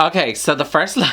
Okay, so the first line...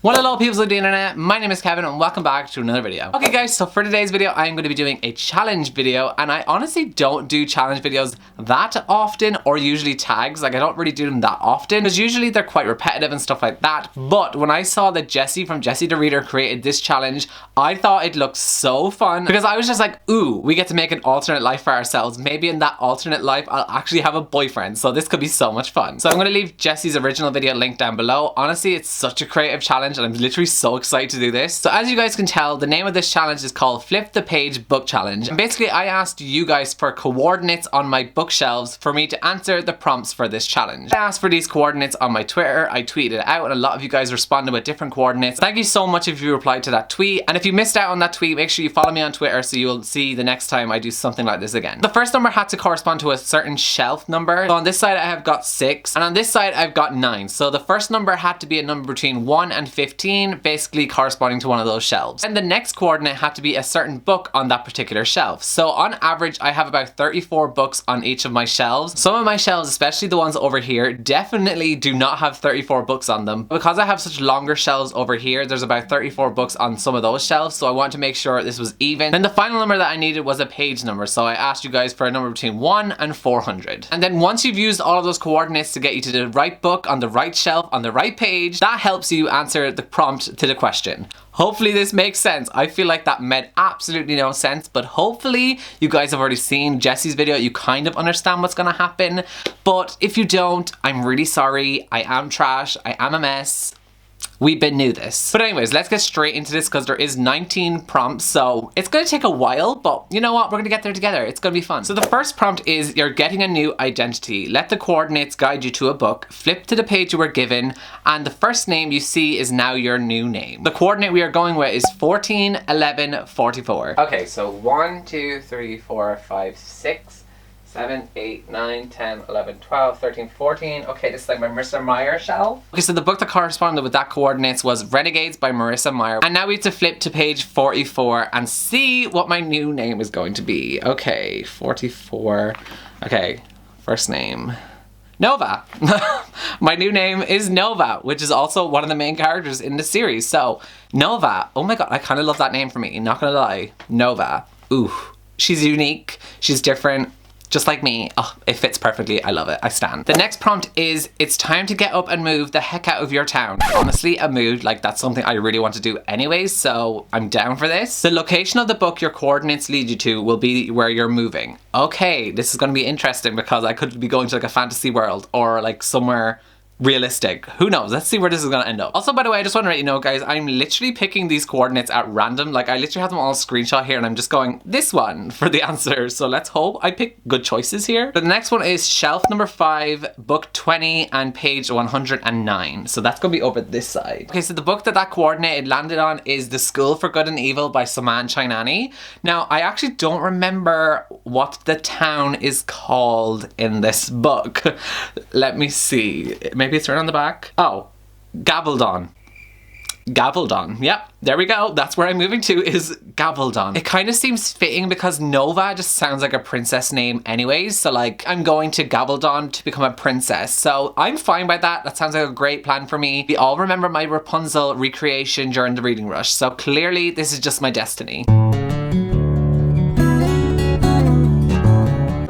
Well, hello people of the internet, my name is Kevin and welcome back to another video. Okay guys, so for today's video I'm going to be doing a challenge video, and I honestly don't do challenge videos that often, or usually tags. Like, I don't really do them that often because usually they're quite repetitive and stuff like that. But when I saw that Jessie from Jessie the Reader created this challenge, I thought it looked so fun because I was just like, ooh, we get to make an alternate life for ourselves. Maybe in that alternate life I'll actually have a boyfriend, so this could be so much fun. So I'm going to leave Jessie's original video linked down below. Honestly, it's such a creative challenge and I'm literally so excited to do this. So as you guys can tell, the name of this challenge is called Flip the Page Book Challenge. And basically I asked you guys for coordinates on my bookshelves for me to answer the prompts for this challenge. I asked for these coordinates on my Twitter, I tweeted it out, and a lot of you guys responded with different coordinates. Thank you so much if you replied to that tweet, and if you missed out on that tweet, make sure you follow me on Twitter so you'll see the next time I do something like this again. The first number had to correspond to a certain shelf number. So on this side I have got 6, and on this side I've got 9. So the first number had to be a number between 1 and 15, basically corresponding to one of those shelves. And the next coordinate had to be a certain book on that particular shelf. So on average, I have about 34 books on each of my shelves. Some of my shelves, especially the ones over here, definitely do not have 34 books on them. Because I have such longer shelves over here, there's about 34 books on some of those shelves, so I want to make sure this was even. Then the final number that I needed was a page number, so I asked you guys for a number between 1 and 400. And then once you've used all of those coordinates to get you to the right book on the right shelf on the right page, that helps you answer the prompt to the question. Hopefully this makes sense. I feel like that made absolutely no sense, but hopefully you guys have already seen Jessie's video. You kind of understand what's gonna happen. But if you don't, I'm really sorry. I am trash. I am a mess. We've been new this. But anyways, let's get straight into this because there is 19 prompts, so it's gonna take a while, but you know what? We're gonna get there together. It's gonna be fun. So the first prompt is, you're getting a new identity. Let the coordinates guide you to a book. Flip to the page you were given, and the first name you see is now your new name. The coordinate we are going with is 14, 11, 44. Okay, so 1, 2, 3, 4, 5, 6. 7, 8, 9, 10, 11, 12, 13, 14. Okay, this is like my Marissa Meyer shelf. Okay, so the book that corresponded with that coordinates was Renegades by Marissa Meyer. And now we have to flip to page 44 and see what my new name is going to be. Okay, 44. Okay, first name. Nova. My new name is Nova, which is also one of the main characters in the series. So, Nova. Oh my god, I kind of love that name for me, not gonna lie. Nova. Ooh, she's unique, she's different. Just like me. Oh, it fits perfectly. I love it. I stand. The next prompt is, it's time to get up and move the heck out of your town. Honestly, a mood, like that's something I really want to do anyways, so I'm down for this. The location of the book your coordinates lead you to will be where you're moving. Okay, this is going to be interesting because I could be going to like a fantasy world or like somewhere realistic. Who knows? Let's see where this is gonna end up. Also, by the way, I just want to let you know, guys, I'm literally picking these coordinates at random. Like, I literally have them all screenshot here and I'm just going, this one for the answer. So let's hope I pick good choices here. But the next one is shelf number 5, book 20 and page 109. So that's gonna be over this side. Okay, so the book that coordinate landed on is The School for Good and Evil by Saman Chainani. Now, I actually don't remember what the town is called in this book. Let me see. Maybe it's right on the back. Oh, Gavaldon. Gavaldon. Yep, there we go. That's where I'm moving to, is Gavaldon. It kind of seems fitting because Nova just sounds like a princess name anyways. So like, I'm going to Gavaldon to become a princess. So I'm fine by that. That sounds like a great plan for me. We all remember my Rapunzel recreation during the reading rush. So clearly this is just my destiny.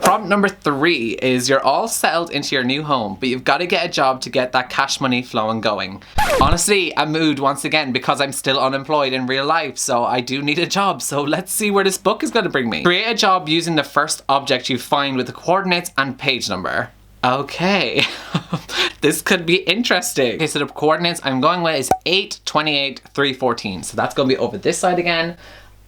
Prompt number 3 is, you're all settled into your new home, but you've got to get a job to get that cash money flowing going. Honestly, a mood once again because I'm still unemployed in real life, so I do need a job. So let's see where this book is going to bring me. Create a job using the first object you find with the coordinates and page number. Okay, this could be interesting. Okay, so the coordinates I'm going with is 8, 28, 3, 14. So that's going to be over this side again.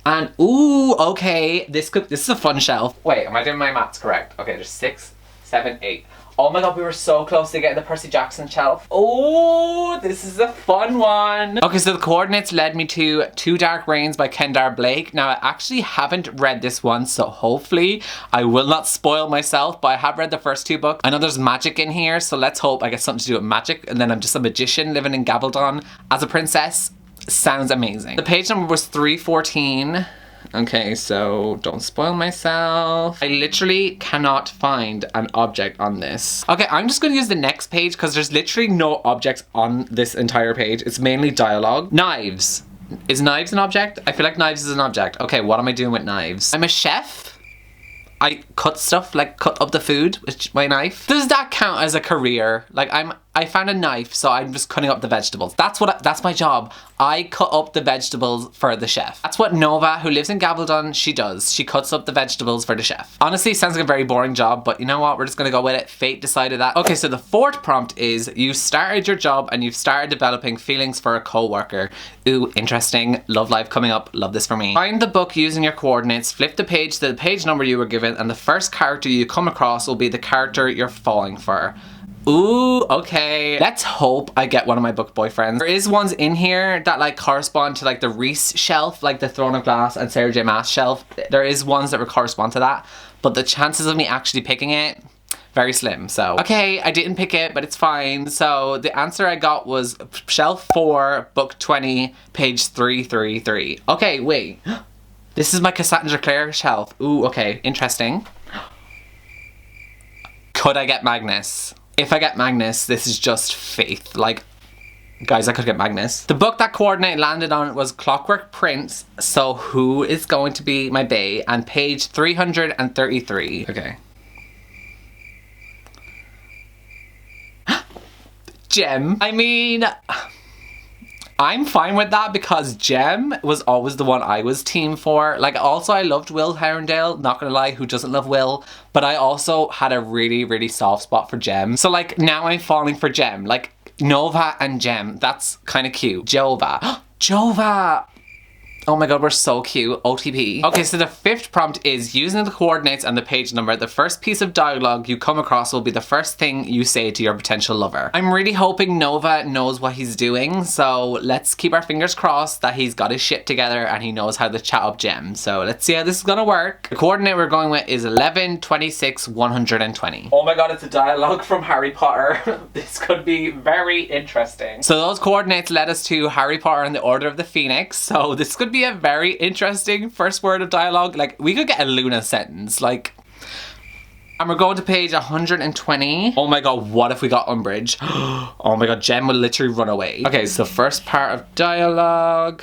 And ooh, okay, this is a fun shelf. Wait, am I doing my maths correct? Okay, there's 6, 7, 8. Oh my god, we were so close to getting the Percy Jackson shelf. Oh, this is a fun one. Okay, so the coordinates led me to Two Dark Reigns by Kendar Blake. Now, I actually haven't read this one, so hopefully I will not spoil myself, but I have read the first 2 books. I know there's magic in here, so let's hope I get something to do with magic, and then I'm just a magician living in Gavaldon as a princess. sounds amazing. The page number was 314. Okay, so don't spoil myself. I literally cannot find an object on this. Okay, I'm just gonna use the next page because there's literally no objects on this entire page. It's mainly dialogue. Knives. Is knives an object? I feel like knives is an object. Okay, what am I doing with knives? I'm a chef. I cut stuff, like cut up the food with my knife. Does that count as a career? Like I found a knife, so I'm just cutting up the vegetables. That's my job. I cut up the vegetables for the chef. That's what Nova, who lives in Gabaldon, she does. She cuts up the vegetables for the chef. Honestly, sounds like a very boring job, but you know what? We're just gonna go with it. Fate decided that. Okay, so the fourth prompt is, you started your job and you've started developing feelings for a coworker. Ooh, interesting. Love life coming up. Love this for me. Find the book using your coordinates, flip the page to the page number you were given, and the first character you come across will be the character you're falling for. Ooh, okay. Let's hope I get one of my book boyfriends. There is ones in here that like correspond to like the Reese shelf, like the Throne of Glass and Sarah J Maas shelf. There is ones that would correspond to that, but the chances of me actually picking it, very slim. So, okay, I didn't pick it, but it's fine. So the answer I got was shelf 4, book 20, page 333. Okay, wait. This is my Cassandra Clare shelf. Ooh, okay, interesting. Could I get Magnus? If I get Magnus, this is just faith. Like, guys, I could get Magnus. The book that coordinate landed on was Clockwork Prince. So who is going to be my bae? And page 333. Okay. Gem. I mean, I'm fine with that because Gem was always the one I was team for. Like, also I loved Will Herondale, not gonna lie, who doesn't love Will? But I also had a really, really soft spot for Gem. So like, now I'm falling for Gem. Like, Nova and Gem, that's kind of cute. Jova. Jova! Oh my god, we're so cute. OTP. Okay, so the fifth prompt is, using the coordinates and the page number, the first piece of dialogue you come across will be the first thing you say to your potential lover. I'm really hoping Nova knows what he's doing, so let's keep our fingers crossed that he's got his shit together and he knows how to chat up Gem. So let's see how this is gonna work. The coordinate we're going with is 11, 26, 120. Oh my god, it's a dialogue from Harry Potter. This could be very interesting. So those coordinates led us to Harry Potter and the Order of the Phoenix, so this could be a very interesting first word of dialogue. Like, we could get a Luna sentence, like. And we're going to page 120. Oh my god, what if we got Umbridge? Oh my god, Jem will literally run away. Okay, so first part of dialogue.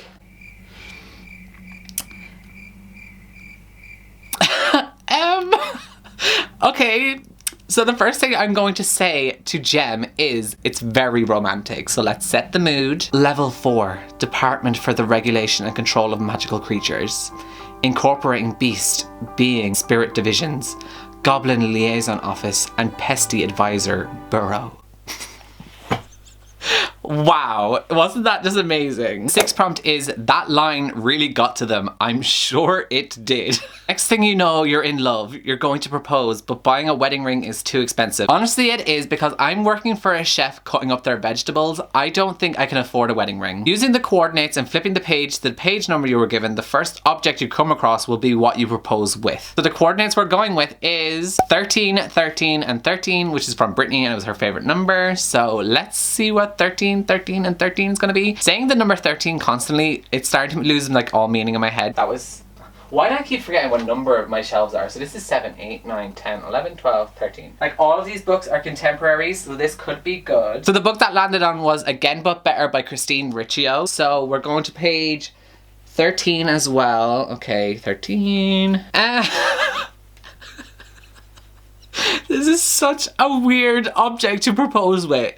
Okay. So the first thing I'm going to say to Jem is, it's very romantic, so let's set the mood. Level 4, Department for the Regulation and Control of Magical Creatures. Incorporating Beast, Being, Spirit Divisions, Goblin Liaison Office, and Pesty Advisor Bureau. Wow, wasn't that just amazing? Sixth prompt is, that line really got to them. I'm sure it did. Next thing you know, you're in love. You're going to propose, but buying a wedding ring is too expensive. Honestly, it is, because I'm working for a chef cutting up their vegetables. I don't think I can afford a wedding ring. Using the coordinates and flipping the page to the page number you were given, the first object you come across will be what you propose with. So the coordinates we're going with is 13, 13, and 13, which is from Brittany, and it was her favorite number. So let's see what 13, 13, and 13 is gonna be. Saying the number 13 constantly, it started to lose like all meaning in my head. That was... Why do I keep forgetting what number my shelves are? So this is 7, 8, 9, 10, 11, 12, 13. Like, all of these books are contemporaries, so this could be good. So the book that landed on was Again But Better by Christine Riccio. So we're going to page 13 as well. Okay, 13. This is such a weird object to propose with.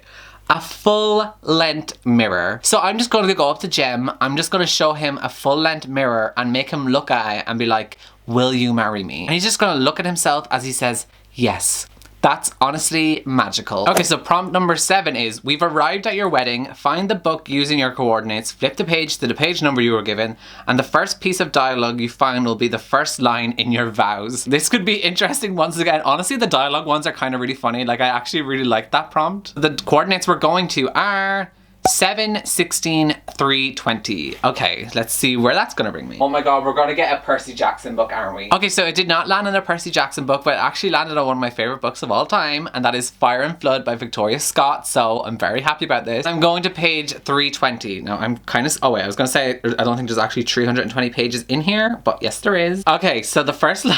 A full-length mirror. So I'm just going to go up to Jem. I'm just going to show him a full-length mirror and make him look at it and be like, will you marry me? And he's just going to look at himself as he says, yes. That's honestly magical. Okay, so prompt number 7 is, we've arrived at your wedding. Find the book using your coordinates, flip the page to the page number you were given, and the first piece of dialogue you find will be the first line in your vows. This could be interesting once again. Honestly, the dialogue ones are kind of really funny. Like, I actually really like that prompt. The coordinates we're going to are 7, 16, 3, 20. Okay, let's see where that's gonna bring me. Oh my god, we're gonna get a Percy Jackson book, aren't we? Okay, so it did not land on a Percy Jackson book, but it actually landed on one of my favorite books of all time, and that is Fire and Flood by Victoria Scott, so I'm very happy about this. I'm going to page 320. Now, I'm kind of, oh wait, I was gonna say, I don't think there's actually 320 pages in here, but yes there is. Okay, so the first line...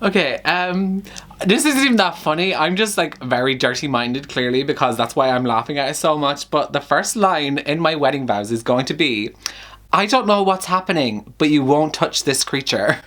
Okay, this isn't even that funny. I'm just like very dirty-minded, clearly, because that's why I'm laughing at it so much. But the first line in my wedding vows is going to be, I don't know what's happening, but you won't touch this creature.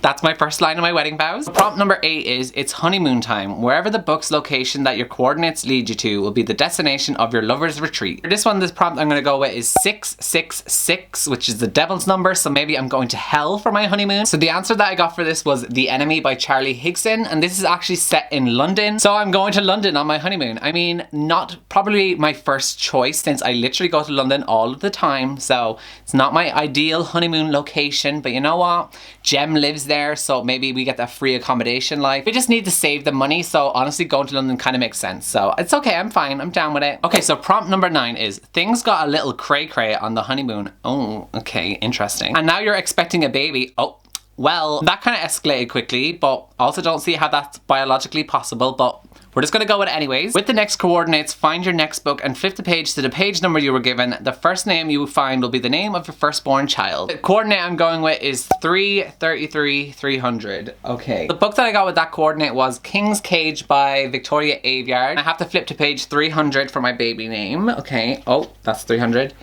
That's my first line of my wedding vows. Prompt number 8 is, it's honeymoon time. Wherever the book's location that your coordinates lead you to will be the destination of your lover's retreat. For this one, this prompt I'm gonna go with is 666, which is the devil's number, so maybe I'm going to hell for my honeymoon. So the answer that I got for this was The Enemy by Charlie Higson, and this is actually set in London. So I'm going to London on my honeymoon. I mean, not probably my first choice since I literally go to London all of the time, so it's not my ideal honeymoon location, but you know what? Jem lives there, so maybe we get that free accommodation life. We just need to save the money, so honestly going to London kind of makes sense. So it's okay, I'm fine, I'm down with it. Okay, so prompt number 9 is, things got a little cray-cray on the honeymoon. Oh, okay, interesting. And now you're expecting a baby. Oh, well, that kind of escalated quickly, but also don't see how that's biologically possible, but we're just gonna go with it anyways. With the next coordinates, find your next book and flip the page to the page number you were given. The first name you will find will be the name of your firstborn child. The coordinate I'm going with is 333 300. Okay. The book that I got with that coordinate was King's Cage by Victoria Aveyard. I have to flip to page 300 for my baby name. Okay. Oh, that's 300.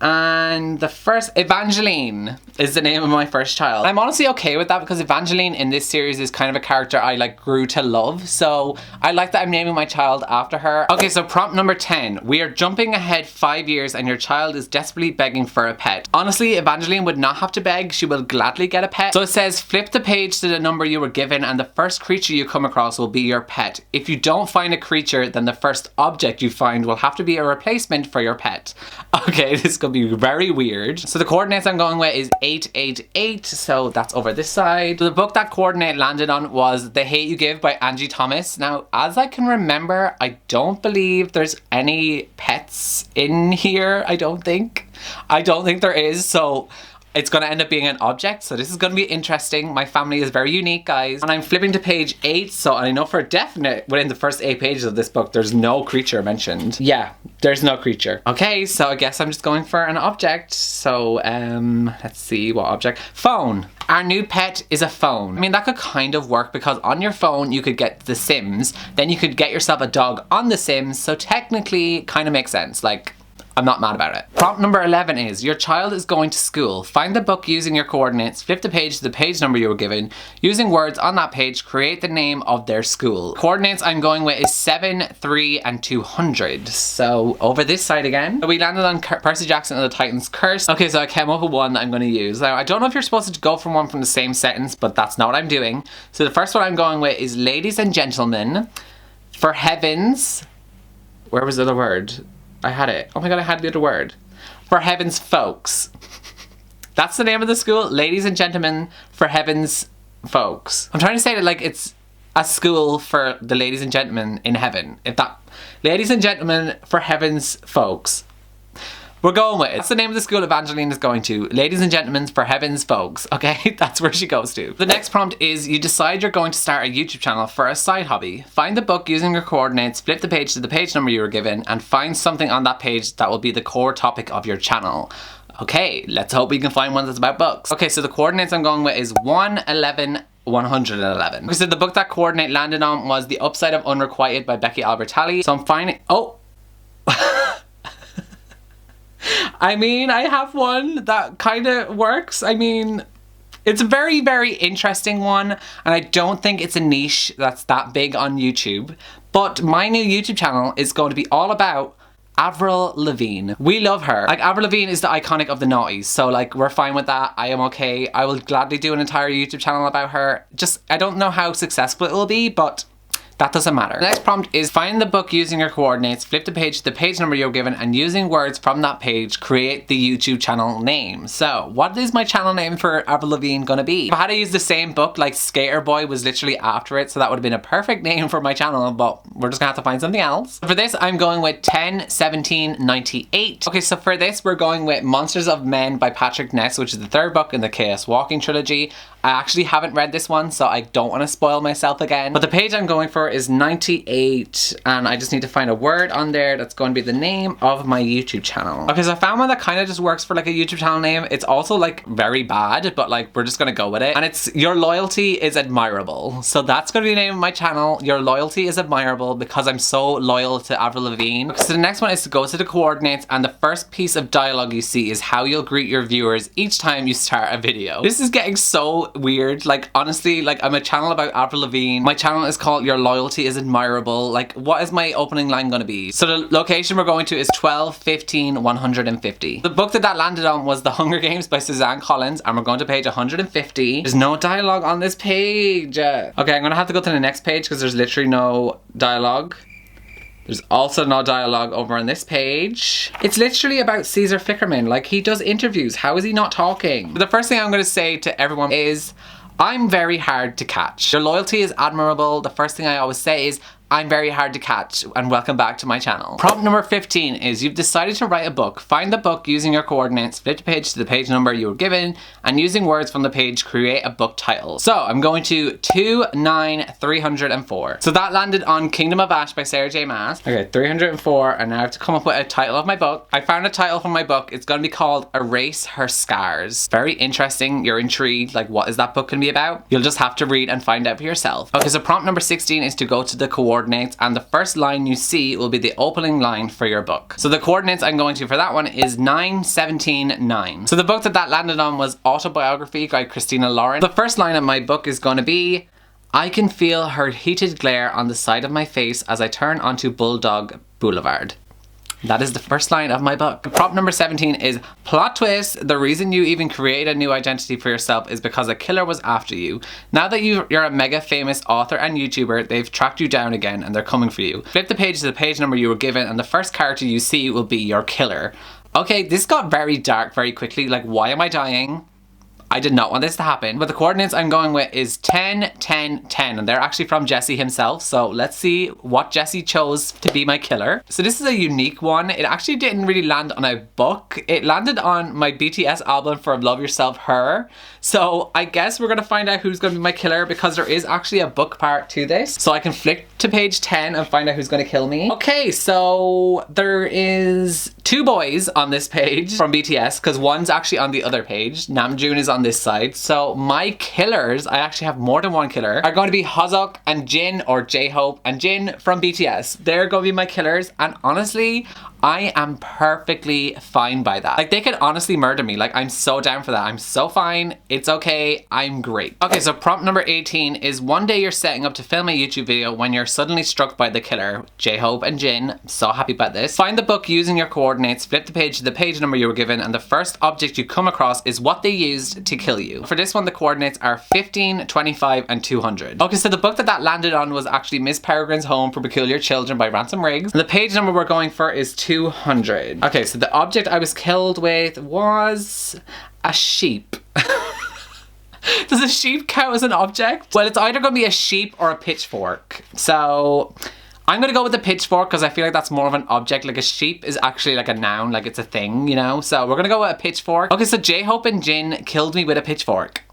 And the first, Evangeline is the name of my first child. I'm honestly okay with that because Evangeline in this series is kind of a character I like grew to love. So I like that I'm naming my child after her. Okay, so prompt number 10. We are jumping ahead 5 years and your child is desperately begging for a pet. Honestly, Evangeline would not have to beg. She will gladly get a pet. So it says, flip the page to the number you were given and the first creature you come across will be your pet. If you don't find a creature, then the first object you find will have to be a replacement for your pet. Okay, this could be very weird. So the coordinates I'm going with is 888, so that's over this side. So the book that coordinate landed on was The Hate You Give by Angie Thomas. Now, as I can remember, I don't believe there's any pets in here, I don't think there is, so it's gonna end up being an object, so this is gonna be interesting. My family is very unique, guys. And I'm flipping to page 8, so I know for definite within the first 8 pages of this book, there's no creature mentioned. Yeah, there's no creature. Okay, so I guess I'm just going for an object. So, let's see, what object? Phone. Our new pet is a phone. I mean, that could kind of work because on your phone, you could get The Sims, then you could get yourself a dog on The Sims, so technically, kind of makes sense. Like, I'm not mad about it. Prompt number 11 is, your child is going to school. Find the book using your coordinates, flip the page to the page number you were given. Using words on that page, create the name of their school. Coordinates I'm going with is 7, 3, and 200. So over this side again. So we landed on Percy Jackson and the Titan's Curse. Okay, so I came up with one that I'm gonna use. Now, I don't know if you're supposed to go from one from the same sentence, but that's not what I'm doing. So the first one I'm going with is, ladies and gentlemen, for heavens, where was the other word? I had it. Oh my god, I had the other word. For heaven's folks. That's the name of the school. Ladies and gentlemen, for heaven's folks. I'm trying to say that like it's a school for the ladies and gentlemen in heaven. If that, ladies and gentlemen, for heaven's folks. We're going with it. That's the name of the school Evangeline is going to. Ladies and gentlemen, for heaven's folks. Okay, that's where she goes to. The next prompt is, you decide you're going to start a YouTube channel for a side hobby. Find the book using your coordinates, flip the page to the page number you were given, and find something on that page that will be the core topic of your channel. Okay, let's hope we can find one that's about books. Okay, so the coordinates I'm going with is 111, 111. So the book that coordinate landed on was The Upside of Unrequited by Becky Albertalli. So I'm finding, oh. I mean, I have one that kind of works. I mean, it's a very, very interesting one, and I don't think it's a niche that's that big on YouTube. But my new YouTube channel is going to be all about Avril Lavigne. We love her. Like, Avril Lavigne is the iconic of the noughties, so like we're fine with that. I am okay. I will gladly do an entire YouTube channel about her. Just, I don't know how successful it will be, but that doesn't matter. The next prompt is find the book using your coordinates, flip the page to the page number you're given, and using words from that page, create the YouTube channel name. So, what is my channel name for Avril Lavigne gonna be? If I had to use the same book, like Skater Boy was literally after it, so that would have been a perfect name for my channel, but we're just gonna have to find something else. For this, I'm going with 101798. Okay, so for this, we're going with Monsters of Men by Patrick Ness, which is the third book in the Chaos Walking trilogy. I actually haven't read this one, so I don't want to spoil myself again. But the page I'm going for is 98, and I just need to find a word on there that's going to be the name of my YouTube channel. Okay, so I found one that kind of just works for like a YouTube channel name. It's also like very bad, but like we're just gonna go with it. And it's Your Loyalty is Admirable. So that's gonna be the name of my channel. Your Loyalty is Admirable, because I'm so loyal to Avril Lavigne. Okay, so the next one is to go to the coordinates, and the first piece of dialogue you see is how you'll greet your viewers each time you start a video. This is getting so weird. Like, honestly, like, I'm a channel about Avril Lavigne. My channel is called Your Loyalty is Admirable. Like, what is my opening line gonna be? So the location we're going to is 12, 15, 150. The book that landed on was The Hunger Games by Suzanne Collins, and we're going to page 150. There's no dialogue on this page. Okay, I'm gonna have to go to the next page because there's literally no dialogue. There's also no dialogue over on this page. It's literally about Caesar Fickerman. Like, he does interviews. How is he not talking? The first thing I'm gonna say to everyone is, I'm very hard to catch. Your loyalty is admirable. The first thing I always say is, I'm very hard to catch, and welcome back to my channel. Prompt number 15 is you've decided to write a book. Find the book using your coordinates, flip the page to the page number you were given, and using words from the page, create a book title. So I'm going to 29304. So that landed on Kingdom of Ash by Sarah J Maas. Okay, 304, and now I have to come up with a title of my book. I found a title for my book. It's gonna be called Erase Her Scars. Very interesting. You're intrigued, like, what is that book gonna be about? You'll just have to read and find out for yourself. Okay, so prompt number 16 is to go to the coordinates, and the first line you see will be the opening line for your book. So the coordinates I'm going to for that one is 9179. So the book that landed on was Autobiography by Christina Lauren. The first line of my book is going to be, I can feel her heated glare on the side of my face as I turn onto Bulldog Boulevard. That is the first line of my book. Prompt number 17 is plot twist. The reason you even create a new identity for yourself is because a killer was after you. Now that you're a mega famous author and YouTuber, they've tracked you down again and they're coming for you. Flip the page to the page number you were given, and the first character you see will be your killer. Okay, this got very dark very quickly. Like, why am I dying? I did not want this to happen. But the coordinates I'm going with is 10, 10, 10. And they're actually from Jesse himself. So let's see what Jesse chose to be my killer. So this is a unique one. It actually didn't really land on a book. It landed on my BTS album for Love Yourself, Her. So I guess we're gonna find out who's gonna be my killer, because there is actually a book part to this. So I can flick to page 10 and find out who's gonna kill me. Okay, so there is 2 boys on this page from BTS, because one's actually on the other page. Namjoon is on this side. So my killers, I actually have more than one killer, are going to be Hoseok and Jin, or J-Hope and Jin from BTS. They're going to be my killers, and honestly, I am perfectly fine by that. Like, they could honestly murder me. Like, I'm so down for that. I'm so fine. It's okay. I'm great. Okay, so prompt number 18 is one day you're setting up to film a YouTube video when you're suddenly struck by the killer. J-Hope and Jin. I'm so happy about this. Find the book using your coordinates, flip the page to the page number you were given, and the first object you come across is what they used to kill you. For this one, the coordinates are 15, 25, and 200. Okay, so the book that landed on was actually Miss Peregrine's Home for Peculiar Children by Ransom Riggs. And the page number we're going for is 200. Okay, so the object I was killed with was a sheep. Does a sheep count as an object? Well, it's either going to be a sheep or a pitchfork. So I'm going to go with the pitchfork because I feel like that's more of an object. Like, a sheep is actually like a noun, like it's a thing, you know? So we're going to go with a pitchfork. Okay, so J-Hope and Jin killed me with a pitchfork.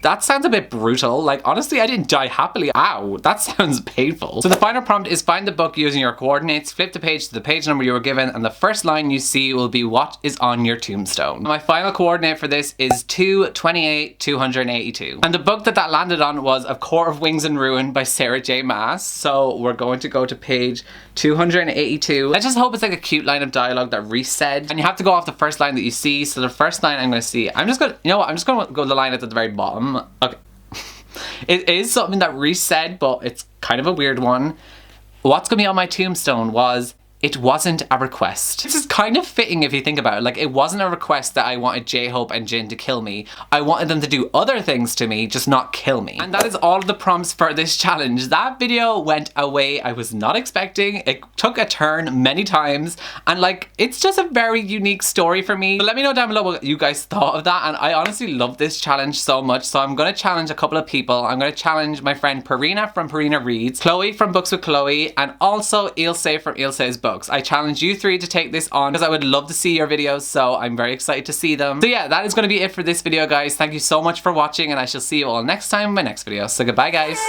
That sounds a bit brutal. Like, honestly, I didn't die happily. Ow, that sounds painful. So the final prompt is find the book using your coordinates, flip the page to the page number you were given, and the first line you see will be what is on your tombstone. My final coordinate for this is 228, 282. And the book that landed on was A Court of Wings and Ruin by Sarah J Maas. So we're going to go to page 282. I just hope it's like a cute line of dialogue that Reese said. And you have to go off the first line that you see. So the first line I'm going to see, I'm just going to, you know what, I'm just going to go to the line at the very bottom. Okay. It is something that Reese said, but it's kind of a weird one. What's going to be on my tombstone was it wasn't a request. This is kind of fitting if you think about it. Like, it wasn't a request that I wanted J-Hope and Jin to kill me. I wanted them to do other things to me, just not kill me. And that is all of the prompts for this challenge. That video went a way I was not expecting. It took a turn many times, and like, it's just a very unique story for me. But let me know down below what you guys thought of that, and I honestly love this challenge so much, so I'm gonna challenge a couple of people. I'm gonna challenge my friend Parina from Parina Reads, Chloe from Books with Chloe, and also Ilse from Ilse's Books. I challenge you three to take this on because I would love to see your videos, so I'm very excited to see them. So yeah, that is gonna be it for this video, guys. Thank you so much for watching, and I shall see you all next time in my next video. So goodbye, guys.